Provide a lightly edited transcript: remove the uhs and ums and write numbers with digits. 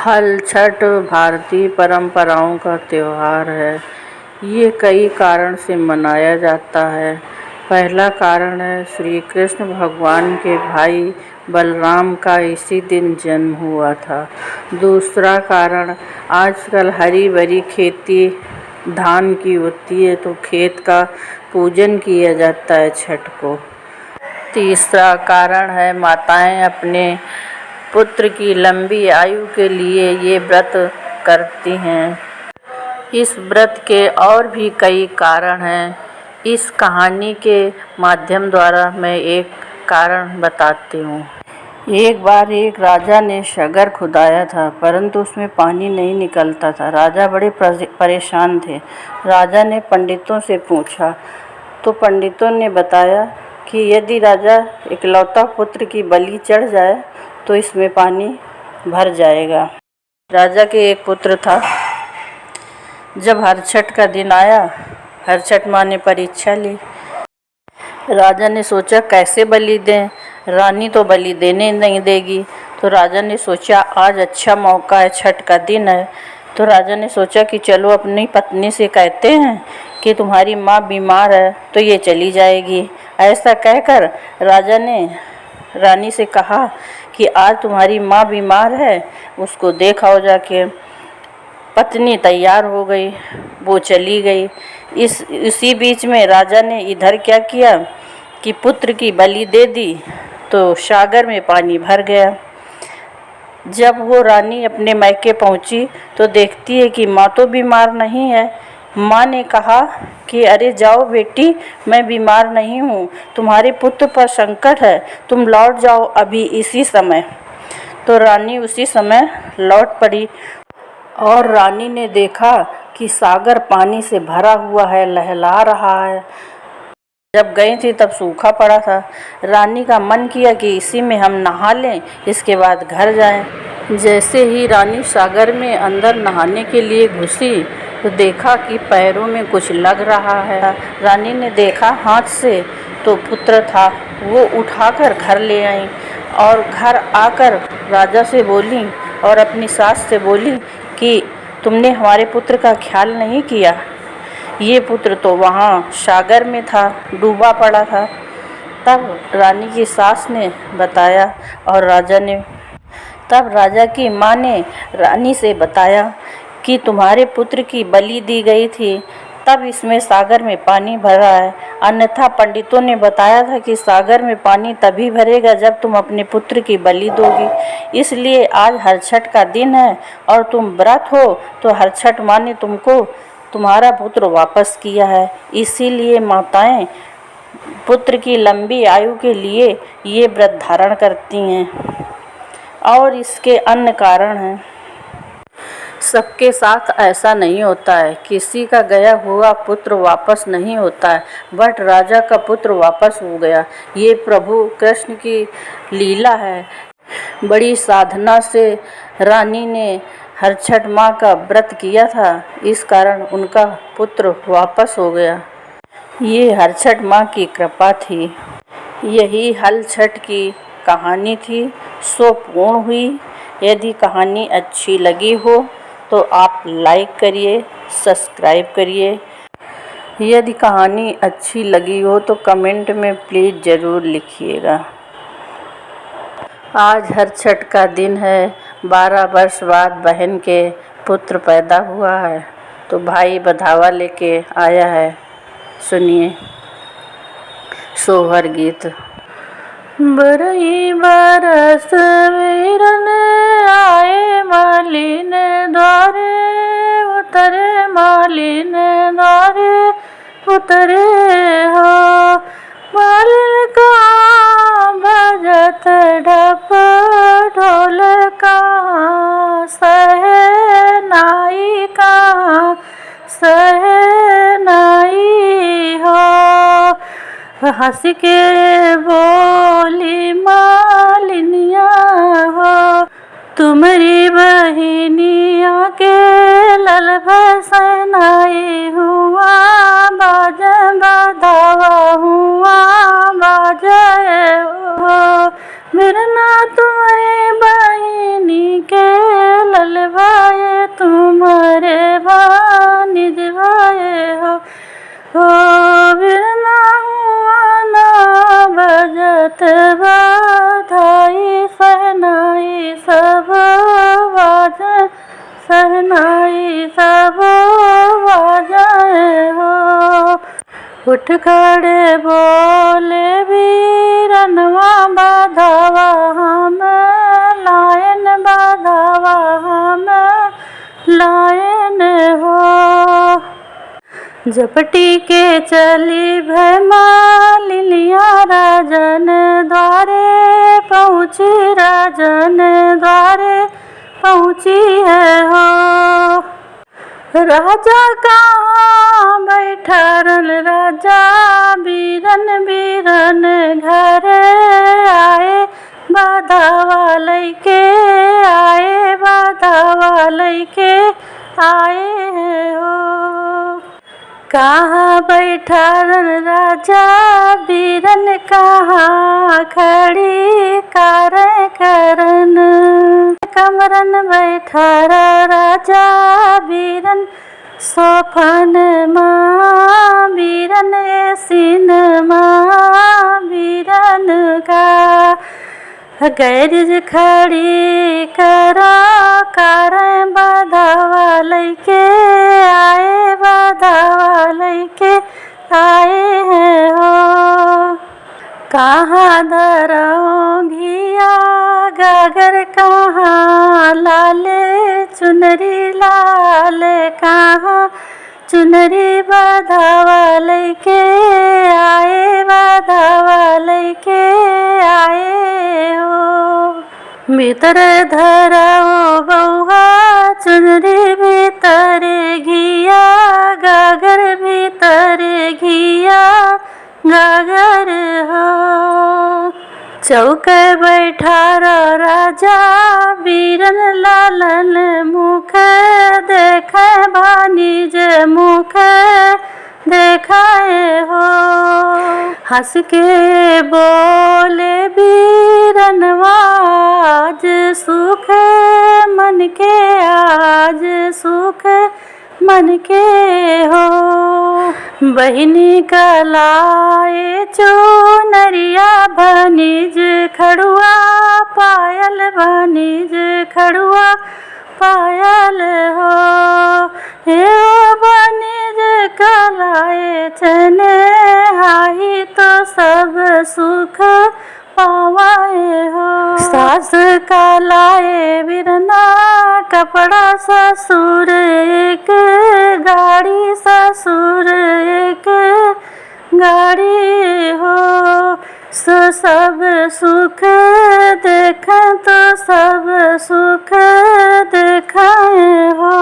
हल छठ भारतीय परंपराओं का त्यौहार है। ये कई कारण से मनाया जाता है। पहला कारण है श्री कृष्ण भगवान के भाई बलराम का इसी दिन जन्म हुआ था। दूसरा कारण आजकल हरी भरी खेती धान की होती है तो खेत का पूजन किया जाता है छठ को। तीसरा कारण है माताएं अपने पुत्र की लंबी आयु के लिए ये व्रत करती हैं। इस व्रत के और भी कई कारण हैं। इस कहानी के माध्यम द्वारा मैं एक कारण बताती हूँ। एक बार एक राजा ने सागर खुदाया था, परंतु उसमें पानी नहीं निकलता था। राजा बड़े परेशान थे। राजा ने पंडितों से पूछा तो पंडितों ने बताया कि यदि राजा इकलौता पुत्र की बलि चढ़ जाए तो इसमें पानी भर जाएगा। राजा के एक पुत्र था। जब हरछठ का दिन आया, हरछठ माँ ने परीक्षा ली। राजा ने सोचा कैसे बलि दें, रानी तो बलि देने नहीं देगी। तो राजा ने सोचा आज अच्छा मौका है, छठ का दिन है। तो राजा ने सोचा कि चलो अपनी पत्नी से कहते हैं कि तुम्हारी माँ बीमार है तो ये चली जाएगी। ऐसा कहकर राजा ने रानी से कहा कि आज तुम्हारी माँ बीमार है, उसको देखाओ जाके। पत्नी तैयार हो गई, वो चली गई। इसी बीच में राजा ने इधर क्या किया कि पुत्र की बलि दे दी तो सागर में पानी भर गया। जब वो रानी अपने मैके पहुंची तो देखती है कि माँ तो बीमार नहीं है। माँ ने कहा कि अरे जाओ बेटी, मैं बीमार नहीं हूँ, तुम्हारे पुत्र पर संकट है, तुम लौट जाओ अभी इसी समय। तो रानी उसी समय लौट पड़ी और रानी ने देखा कि सागर पानी से भरा हुआ है, लहला रहा है। जब गई थी तब सूखा पड़ा था। रानी का मन किया कि इसी में हम नहा लें, इसके बाद घर जाएं। जैसे ही रानी सागर में अंदर नहाने के लिए घुसी तो देखा कि पैरों में कुछ लग रहा है। रानी ने देखा हाथ से तो पुत्र था। वो उठाकर घर ले आई और घर आकर राजा से बोली और अपनी सास से बोली कि तुमने हमारे पुत्र का ख्याल नहीं किया। ये पुत्र तो वहाँ सागर में था, डूबा पड़ा था। तब रानी की सास ने बताया और तब राजा की माँ ने रानी से बताया कि तुम्हारे पुत्र की बलि दी गई थी, तब इसमें सागर में पानी भरा है। अन्यथा पंडितों ने बताया था कि सागर में पानी तभी भरेगा जब तुम अपने पुत्र की बलि दोगी। इसलिए आज हरछठ का दिन है और तुम व्रत हो तो हरछठ माँ ने तुमको तुम्हारा पुत्र वापस किया है। इसीलिए माताएं पुत्र की लंबी आयु के लिए ये व्रत धारण करती हैं। और इसके अन्य कारण हैं। सबके साथ ऐसा नहीं होता है, किसी का गया हुआ पुत्र वापस नहीं होता है, बट राजा का पुत्र वापस हो गया। ये प्रभु कृष्ण की लीला है। बड़ी साधना से रानी ने हरछठ माँ का व्रत किया था, इस कारण उनका पुत्र वापस हो गया। ये हरछठ माँ की कृपा थी। यही हल छठ की कहानी थी, सो पूर्ण हुई। यदि कहानी अच्छी लगी हो तो आप लाइक करिए, सब्सक्राइब करिए। यदि कहानी अच्छी लगी हो तो कमेंट में प्लीज़ ज़रूर लिखिएगा। आज हरछठ का दिन है। 12 वर्ष बाद बहन के पुत्र पैदा हुआ है तो भाई बधावा लेके आया है। सुनिए सोहर गीत। बरई बरस वीरन आए मालिन द्वारे, उतरे मालिन द्वारे उतरे हो। मालिन का बजत ढप ढोल का, सहनाई का सहनाई हो। हंस के बोली मालिनिया हो, तुम्हारी बहनिया के लल भसनाई हुआ। बाजे बधावा हुआ बाजे हो, बिरना तुम्हारी बहनी के लल उठ खड़े बोले वीरनवा बाधावा हम लायन, बाधावा हम लायन हो। झपटी के चली भय मालिनिया राजन द्वारे पहुँची, राजन द्वारे पहुँची है हो। राजा कहाँ बैठरन, राजा बीरन बीरन घर आए, बाधावा लैके आए, बाधावा लैके आए हो। कहाँ बैठरन राजा बीरन, कहाँ खड़ी कार करन, कमरन बैठारा राजा बीरन, सोफन माँ बीरन, सीन माँ बीरन का। गैरिज खड़ी करो कार, बाधावा लैके आए, बाधावा लैके आए हैं हो। कहाँ धरो घिया गागर, कहाँ लाले चुनरी लाल, कहाँ चुनरी बाधावा लैके आए, बाधावा लैके आए हो। भीतर धरो बउआ चुनरी, भीतर घिया गागर, भीतर घिया गागर हो। चौक बैठारो राजा बीरन, लालन मुख देखे भानिज मुख देखाए हो। हंस के बोले बीरनवा आज सुख मन के, आज सुख मन के हो। बहिनी कलाए चुनरिया भनिज खड़ुआ पायल, भनिज खड़ुआ पायल हो। हे भनिज कलाए चने हाही, तो सब सुख पावाए हो। सास कलाए बिरना कपड़ा, ससुर एक गाड़ी, ससुर एक गाड़ी हो। सो सब सुख देखें तो सब सुख देखाए हो।